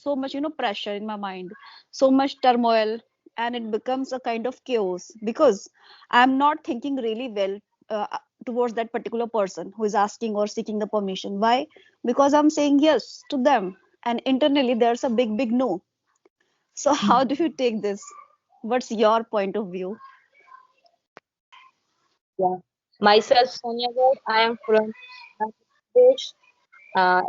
so much, pressure in my mind, so much turmoil, and it becomes a kind of chaos because I'm not thinking really well towards that particular person who is asking or seeking the permission. Why? Because I'm saying yes to them, and internally there's a big, big no. So how do you take this? What's your point of view? Yeah. Myself, Sonia Gaur, I am from Bangladesh.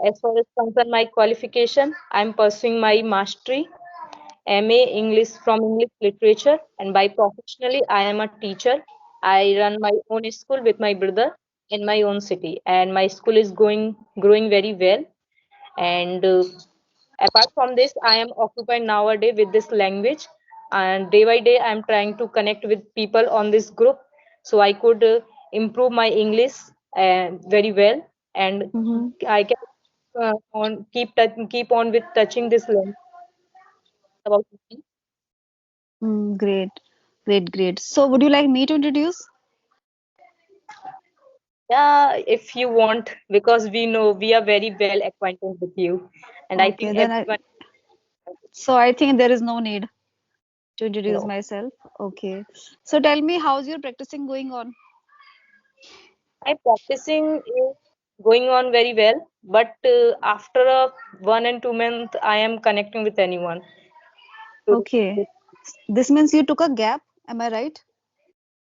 As far as concern my qualification, I am pursuing my mastery, MA English from English Literature, and by professionally, I am a teacher. I run my own school with my brother in my own city, and my school is growing very well. And apart from this, I am occupied nowadays with this language, and day by day, I am trying to connect with people on this group, so I could improve my English very well, and Mm-hmm. I can keep on with touching this language about. Great, great, great. So would you like me to introduce? Yeah, if you want, because we know we are very well acquainted with you, and I Okay, think then everyone so I think there is no need to introduce know. myself. Okay. So tell me, how's your practicing going on? My practicing is going on very well, but after a 1 and 2 month, I am connecting with anyone. To, Okay. This means you took a gap, am I right?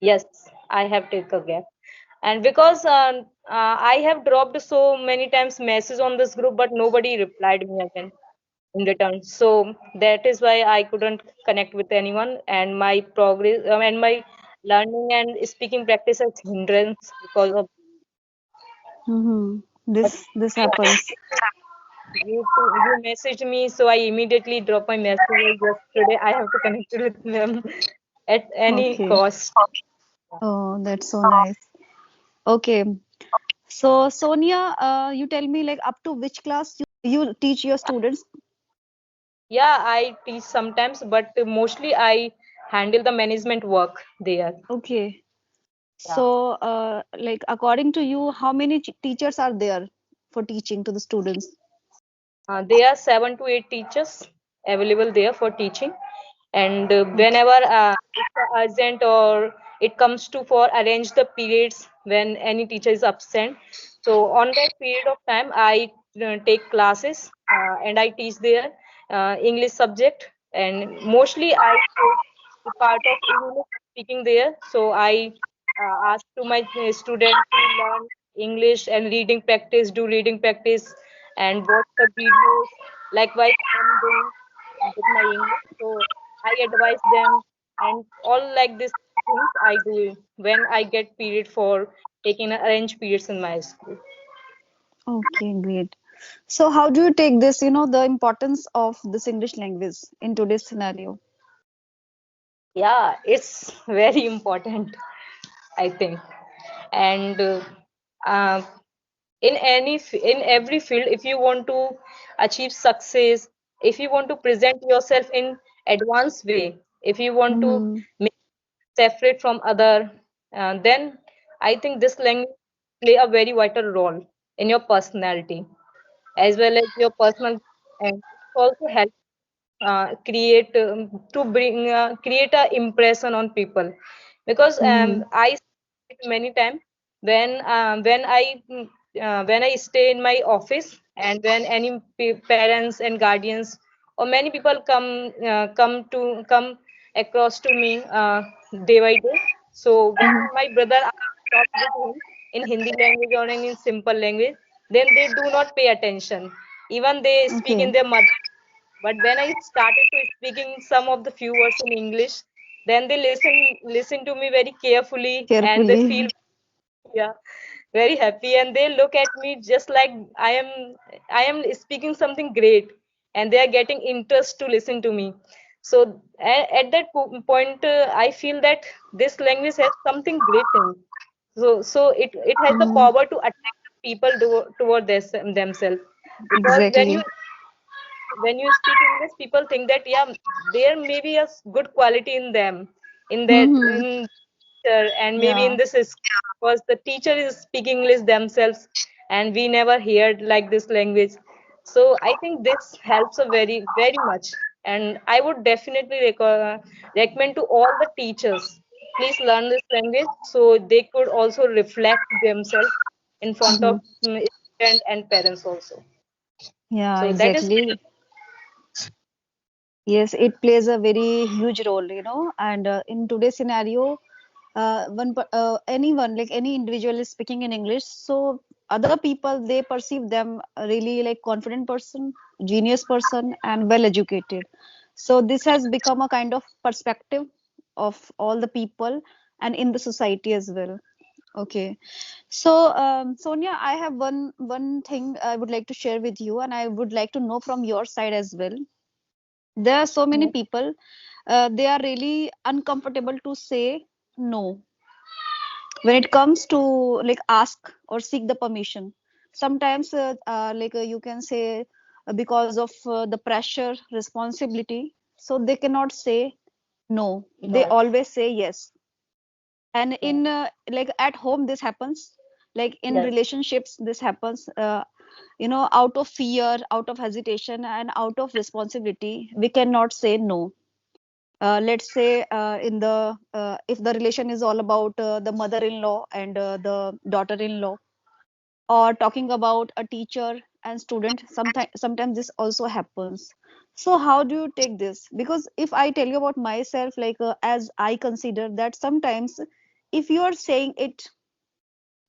yes, I have taken a gap, and because I have dropped so many times messages on this group, but nobody replied me again in return. So that is why I couldn't connect with anyone, and my progress and my learning and speaking practice is hindrance because of. Mm-hmm. But This happens. you messaged me, so I immediately dropped my message. Yesterday, I have to connect with them at any Okay. cost. Oh, that's so nice. Okay. So Sonia, you tell me like up to which class you teach your students? Yeah, I teach sometimes, but mostly I handle the management work there. Okay. Yeah. So like according to you, how many teachers are there for teaching to the students? There are 7 to 8 teachers available there for teaching, and Okay. whenever it's urgent or it comes to for arrange the periods when any teacher is absent, so on that period of time I take classes and I teach their English subject, and mostly I take the part of English speaking there. So I ask to my students to learn English and reading practice, do reading practice, and watch the videos. Likewise, I'm doing with my English. So I advise them, and all like these things I do when I get period for taking arranged periods in my school. Okay, great. So how do you take this, the importance of this English language in today's scenario? Yeah, it's very important, I think. And uh, in every field, if you want to achieve success, if you want to present yourself in advanced way, if you want to Mm-hmm. make separate from other, then I think this language play a very vital role in your personality as well as your personal, and it also help create to bring create a impression on people, because Mm-hmm. I see it many times when I stay in my office, and when any parents and guardians or many people come across to me day by day. So when Mm-hmm. my brother talk with him in Hindi language or in simple language, then they do not pay attention, even they speak in Okay, their mother. But when I started to speaking some of the few words in English, then they listen to me very carefully, and they carefully. feel, yeah, very happy, and they look at me just like I am speaking something great, and they are getting interest to listen to me. So at that point, I feel that this language has something great in. So it has the Mm, power to attract people toward themselves, because exactly. when you speak English, people think that yeah, there may be a good quality in them, in that Mm-hmm. in teacher, and maybe in Yeah. this is because the teacher is speaking English themselves, and we never heard like this language. So I think this helps a very much, and I would definitely recommend to all the teachers, please learn this language so they could also reflect themselves in front of Mhm. student and parents also. Yeah, So that is exactly. Yes, it plays a very huge role, you know. And in today's scenario, anyone, like any individual is speaking in English, so other people they perceive them a really like confident person, genius person, and well educated. So this has become a kind of perspective of all the people and in the society as well. Okay. So, Sonia, I have one thing I would like to share with you, and I would like to know from your side as well. There are so many yes, people, they are really uncomfortable to say no when it comes to like ask or seek the permission. Sometimes, you can say, because of the pressure, responsibility, so they cannot say no. They no, always say yes. And yeah, in like at home, this happens. Like in yes, relationships, this happens. Out of fear, out of hesitation, and out of responsibility, we cannot say no. Let's say in the if the relation is all about the mother-in-law and the daughter-in-law, or talking about a teacher and student, sometimes this also happens. So how do you take this? Because if I tell you about myself, as I consider that sometimes if you are saying it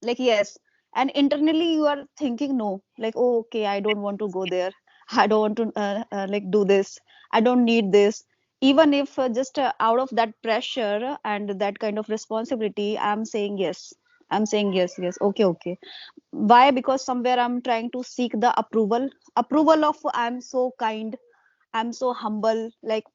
like yes, and internally you are thinking no, like, oh, okay, I don't want to go there, I don't want to like do this, I don't need this. Even if just out of that pressure and that kind of responsibility, I'm saying yes, I'm saying yes, yes, okay, okay. Why? Because somewhere I'm trying to seek the approval of I'm so kind, I'm so humble, like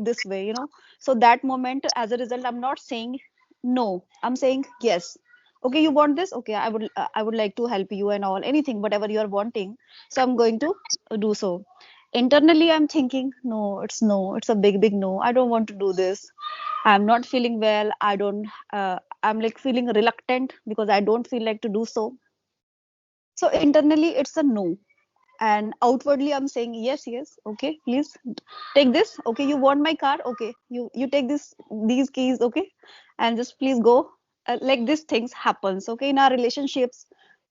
this way, so that moment, as a result, I'm not saying no, I'm saying yes. Okay, you want this? Okay, I would like to help you and all, anything, whatever you are wanting. So I'm going to do so. Internally, I'm thinking, no, it's no, it's a big, big no. I don't want to do this. I'm not feeling well. I don't, I'm like feeling reluctant because I don't feel like to do so. So internally, it's a no, and outwardly I'm saying yes, yes, okay, please take this. Okay, you want my car? Okay, you take these keys, okay, and just please go. Like these things happens, okay, in our relationships,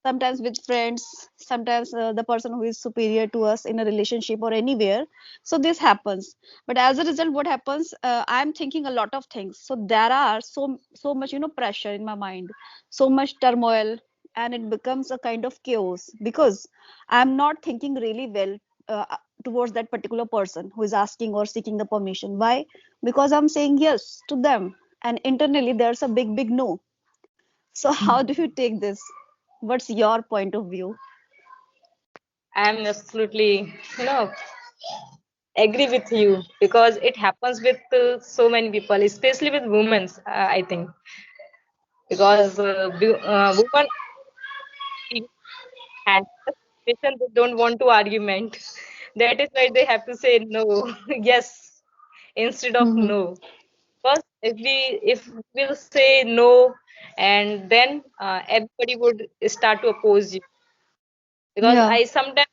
sometimes with friends, sometimes the person who is superior to us in a relationship or anywhere. So this happens, but as a result, what happens, I'm thinking a lot of things, so there are so much, pressure in my mind, so much turmoil, and it becomes a kind of chaos because I'm not thinking really well towards that particular person who is asking or seeking the permission. Why? Because I'm saying yes to them, and internally there's a big, big no. So how do you take this? What's your point of view? I am absolutely, agree with you because it happens with so many people, especially with women. I think because women and the situation they don't want to argument. That is why they have to say no, yes, instead of Hmm. no. First, if we'll say no, and then everybody would start to oppose you because Yeah. I sometimes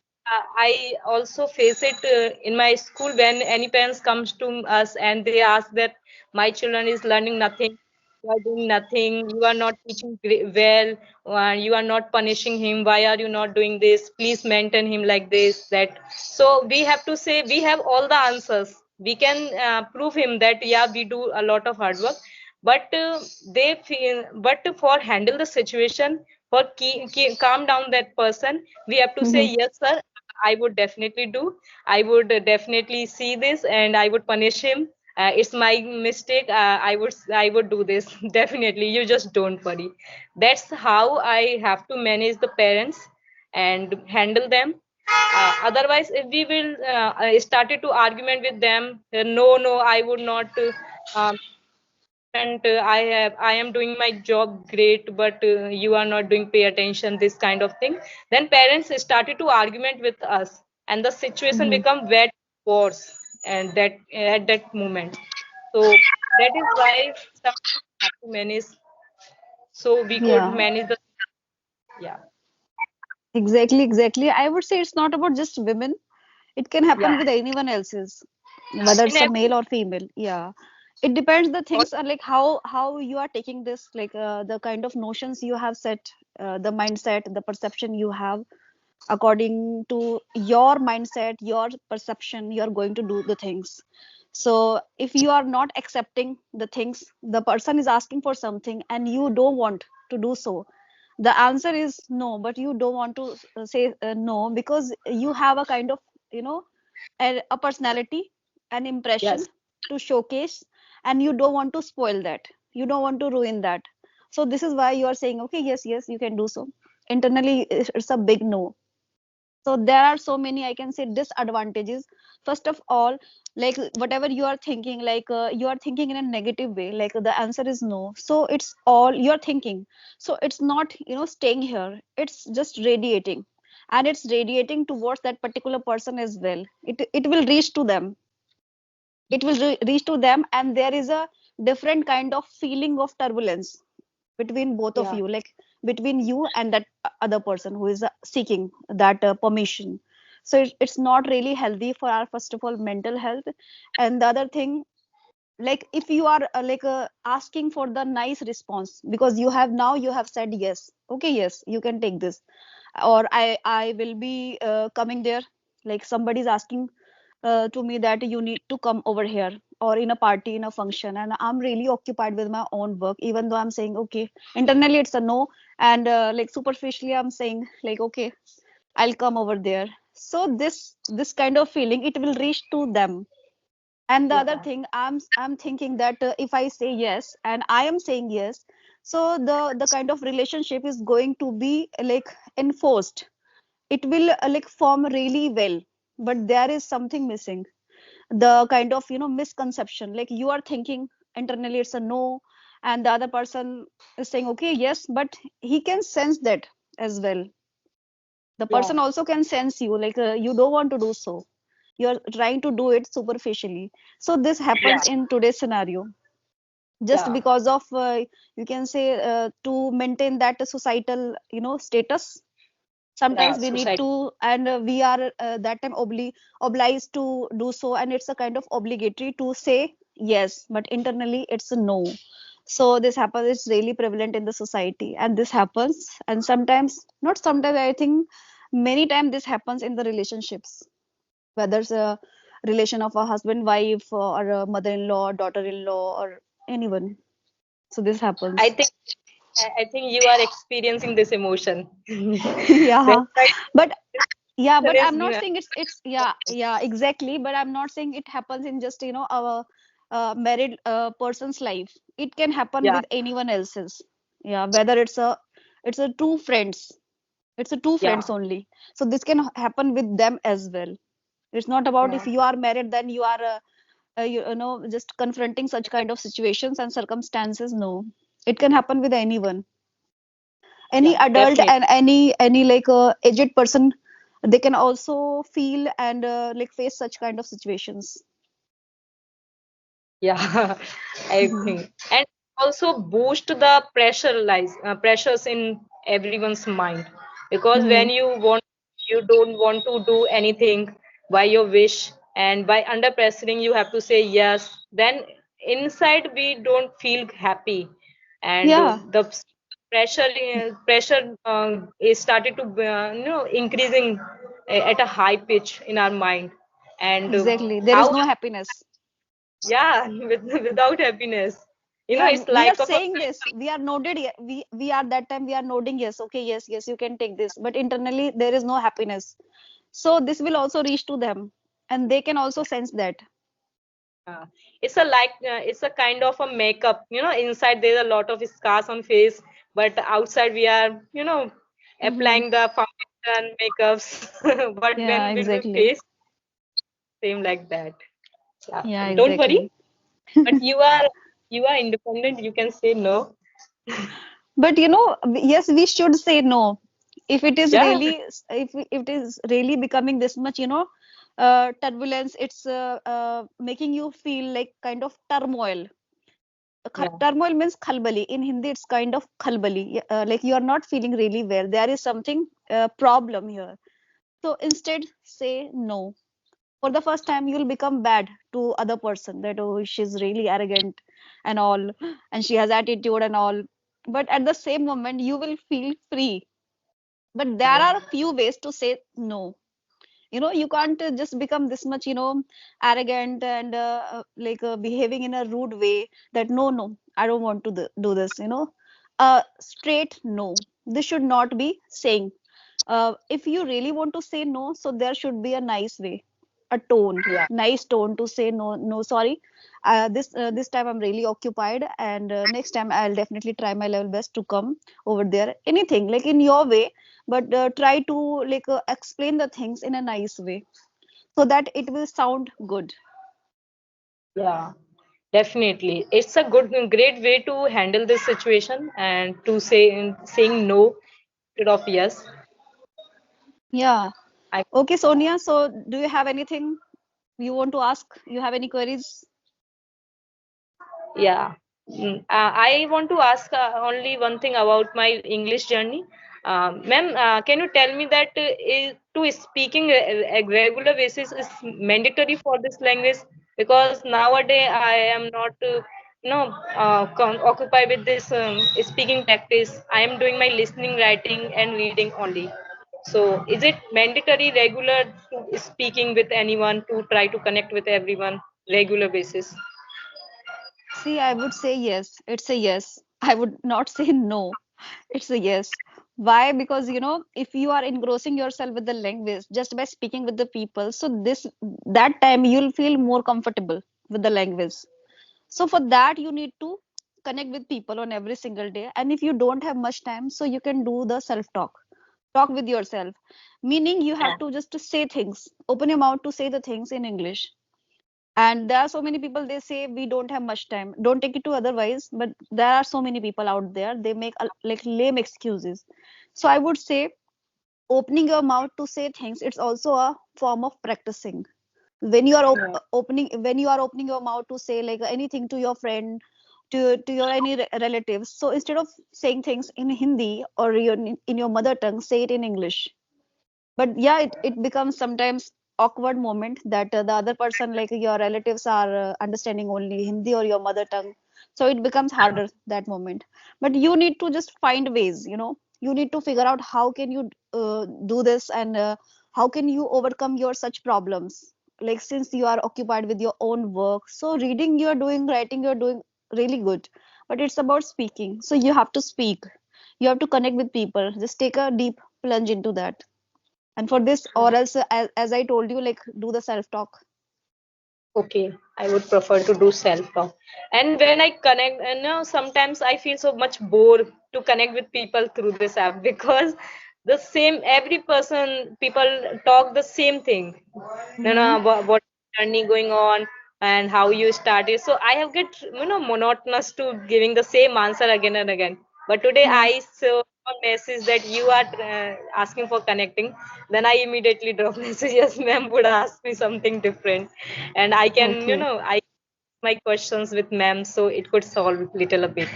I also face it in my school when any parents comes to us and they ask that my children is learning nothing, you are doing nothing, you are not teaching well, you are not punishing him, why are you not doing this, please maintain him like this, that. So we have to say we have all the answers, we can prove him that yeah, we do a lot of hard work, but they feel, but for handle the situation, for calm down that person, we have to say Hmm. yes sir, I would definitely do, I would definitely see this and I would punish him, it's my mistake, I would do this definitely, you just don't worry. That's how I have to manage the parents and handle them. Otherwise if we will started to argument with them, no, no, I would not um, and I am doing my job great, but you are not doing pay attention, this kind of thing, then parents started to argument with us and the situation Hmm. become very worse, and that at that moment. So that is why sometimes we have to manage, so we could Yeah. manage the, yeah. Exactly. I would say it's not about just women. It can happen Yeah, with anyone else's, whether in it's a every male or female. Yeah. It depends. The all, things are like how you are taking this, like the kind of notions you have set, the mindset, the perception you have. According to your mindset, your perception, you're going to do the things. So if you are not accepting the things, the person is asking for something and you don't want to do so, the answer is no, but you don't want to say no, because you have a kind of, you know, a personality, an impression yes, to showcase, and you don't want to spoil that, you don't want to ruin that. So this is why you are saying okay, yes, you can do so. Internally it's a big no. So there are so many, I can say, disadvantages. First of all, like whatever you are thinking, like you are thinking in a negative way, like the answer is no, so it's all you're thinking. So it's not, you know, staying here, it's just radiating, and it's radiating towards that particular person as well. It will reach to them, reach to them, and there is a different kind of feeling of turbulence between both of yeah, you, like between you and that other person who is seeking that permission. So it's not really healthy for our, first of all, mental health. And the other thing, like if you are asking for the nice response, because you have, now you have said yes, okay, yes, you can take this, or I will be coming there, like somebody's asking to me that you need to come over here, or in a party, in a function, and I'm really occupied with my own work, even though I'm saying okay, internally it's a no, and like superficially I'm saying like okay, I'll come over there. So this kind of feeling, it will reach to them. And the other yeah, thing, I'm thinking that if I say yes and I am saying yes, so the kind of relationship is going to be like enforced. It will like form really well, but there is something missing. The kind of, you know, misconception, like you are thinking internally it's a no, and the other person is saying okay, yes, but he can sense that as well. The yeah, person also can sense you, like you don't want to do so, you're trying to do it superficially. So this yeah, happens in today's scenario, just yeah, because of you can say to maintain that societal, you know, status. yeah. Sometimes we need Society. to, and we are that time obliged to do so, and it's a kind of obligatory to say yes, but internally it's a no. So this happens, it's really prevalent in the society, and this happens, and sometimes, not sometimes, I think many times this happens in the relationships, whether it's a relation of a husband wife, or a mother-in-law, daughter-in-law, or anyone. So this I happens. think I think you are experiencing this emotion. That's Yeah, why but yeah, it but is. I'm not saying it's yeah, exactly, but I'm not saying it happens in just, you know, our married person's life. It can happen Yeah, with anyone else's. Yeah, whether it's a two friends, it's a two yeah, friends only. So this can happen with them as well. It's not about yeah, if you are married, then you are you know, just confronting such kind of situations and circumstances. No, it can happen with anyone, any yeah. adult, Definitely. and any like aged person. They can also feel and like face such kind of situations. Yeah, I Mhm. think, and also boost the pressures in everyone's mind, because when Mhm. you don't want to do anything by your wish, and by under pressuring you have to say yes, then inside we don't feel happy, and Yeah, the pressure is started to increasing at a high pitch in our mind, and exactly, there is how no happiness. yeah, without happiness. Yeah, It's we are like of a saying this, we are nodded, we are that time, we are nodding yes, okay, yes, you can take this, but internally there is no happiness. So this will also reach to them, and they can also sense that. uh, it's a kind of a makeup. Inside there's a lot of scars on face, but outside we are Hmm. applying the foundation makeups. But Yeah, when will we exactly. face same like that? Yeah. Yeah, Don't worry, exactly. but you are independent. You can say no. But you know, yes, we should say no. If it is Yeah, really, if it is really becoming this much, you know, turbulence, it's making you feel like kind of turmoil. Yeah. Turmoil means khalbali. In Hindi, it's kind of khalbali. Like you are not feeling really well. There is something problem here. So instead, say no. For the first time, you'll become bad to other person. That oh, she's really arrogant and all, and she has attitude and all. But at the same moment, you will feel free. But there Yeah. are a few ways to say no. You can't just become this much arrogant and behaving in a rude way that no, I don't want to do this. Straight no, this should not be saying. If you really want to say no, so there should be a nice way, a tone, Yeah. nice tone to say no. No, sorry, this time I'm really occupied, and next time I'll definitely try my level best to come over there. Anything like in your way, but try to explain the things in a nice way so that it will sound good. Yeah. Definitely. It's a great way to handle this situation and to saying no instead of yes. Yeah. I Okay, Sonia. So, do you have anything you want to ask? You have any queries? Yeah. I want to ask only one thing about my English journey. Ma'am, can you tell me that to speaking a regular basis is mandatory for this language? Because nowadays I am not, occupied with this speaking practice. I am doing my listening, writing, and reading only. So, is it mandatory regular to speaking with anyone to try to connect with everyone regular basis? See, I would say yes. It's a yes. I would not say no. It's a yes. Why? Because if you are engrossing yourself with the language just by speaking with the people, so that time you'll feel more comfortable with the language. So for that, you need to connect with people on every single day. And if you don't have much time, so you can do the self-talk. Talk with yourself. Meaning you have to just to say things, open your mouth to say the things in English. And there are so many people, they say we don't have much time. Don't take it to otherwise, but there are so many people out there, they make like lame excuses. So I would say opening your mouth to say things, it's also a form of practicing. When you are opening your mouth to say like anything to your friend, to your any relatives, so instead of saying things in Hindi or in your mother tongue, say it in English. But yeah, it becomes sometimes awkward moment that the other person, like your relatives, are understanding only Hindi or your mother tongue, so it becomes harder that moment. But you need to just find ways, you need to figure out how can you do this, and how can you overcome your such problems. Like since you are occupied with your own work, so reading you're doing, writing you're doing really good, but it's about speaking, so you have to speak, you have to connect with people, just take a deep plunge into that. And for this, or else, as I told you, like do the self talk. Okay, I would prefer to do self-talk. And when I connect, sometimes I feel so much bored to connect with people through this app because the same every person people talk the same thing. Mm-hmm. What journey going on and how you started. So I have get monotonous to giving the same answer again and again. But today Yeah. I saw a message that you are asking for connecting. Then I immediately drop message. Yes, ma'am would ask me something different, and I can Okay. I my questions with ma'am, so it could solve little a bit.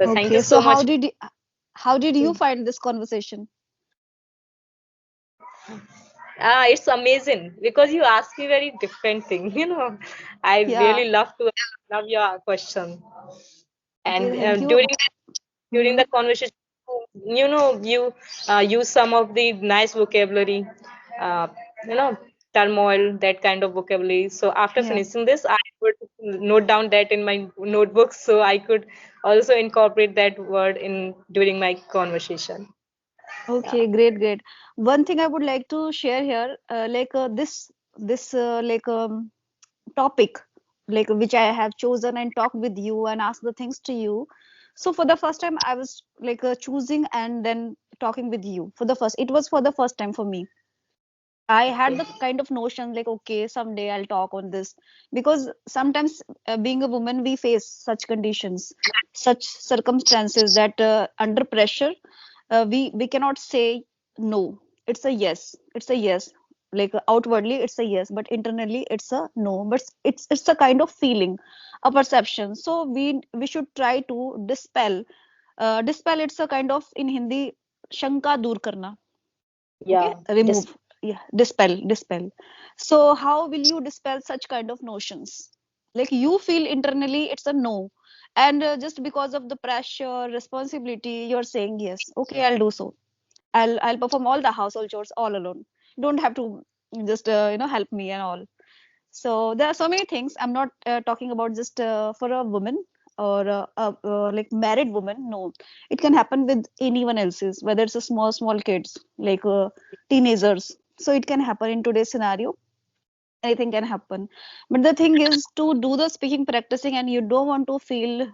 So thank you Okay. So so much. how did you find this conversation? It's amazing because you ask me very different thing. I Yeah. really love your question. Okay. And Thank you. during Mm-hmm. the conversation, you use some of the nice vocabulary, uh, you know, turmoil, that kind of vocabulary. So after Yeah. finishing this, I would note down that in my notebook, so I could also incorporate that word in during my conversation. Yeah. Okay. Great. Great. One thing I would like to share here, this topic, like which I have chosen and talked with you and asked the things to you. So for the first time, I was like choosing and then talking with you for the first. It was for the first time for me. I had Okay. the kind of notion like, okay, someday I'll talk on this, because sometimes being a woman, we face such conditions, such circumstances that under pressure, we cannot say no. It's a yes. It's a yes. like outwardly it's a yes, but internally it's a no. But it's a kind of feeling, a perception. So we should try to dispel. Dispel, it's a kind of, in Hindi, shanka dur karna. Okay, Yeah. This. remove. Yeah, dispel. So how will you dispel such kind of notions? Like you feel internally it's a no, and just because of the pressure, responsibility, you're saying yes. Okay, I'll do so. I'll perform all the household chores all alone. You don't have to just help me and all. So there are so many things. I'm not talking about just for a woman or like married woman. No, it can happen with anyone else's, whether it's a small kids like teenagers. So it can happen in today's scenario. Anything can happen. But the thing is to do the speaking practicing, and you don't want to feel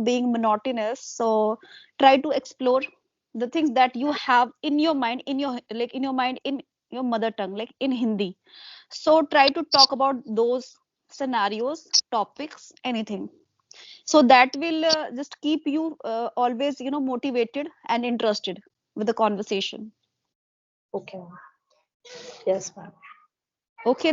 being monotonous. So try to explore the things that you have in your mind, in your mind, in your mother tongue, like in Hindi. So try to talk about those scenarios, topics, anything. So that will just keep you always, motivated and interested with the conversation. Okay. Yes, ma'am. Okay.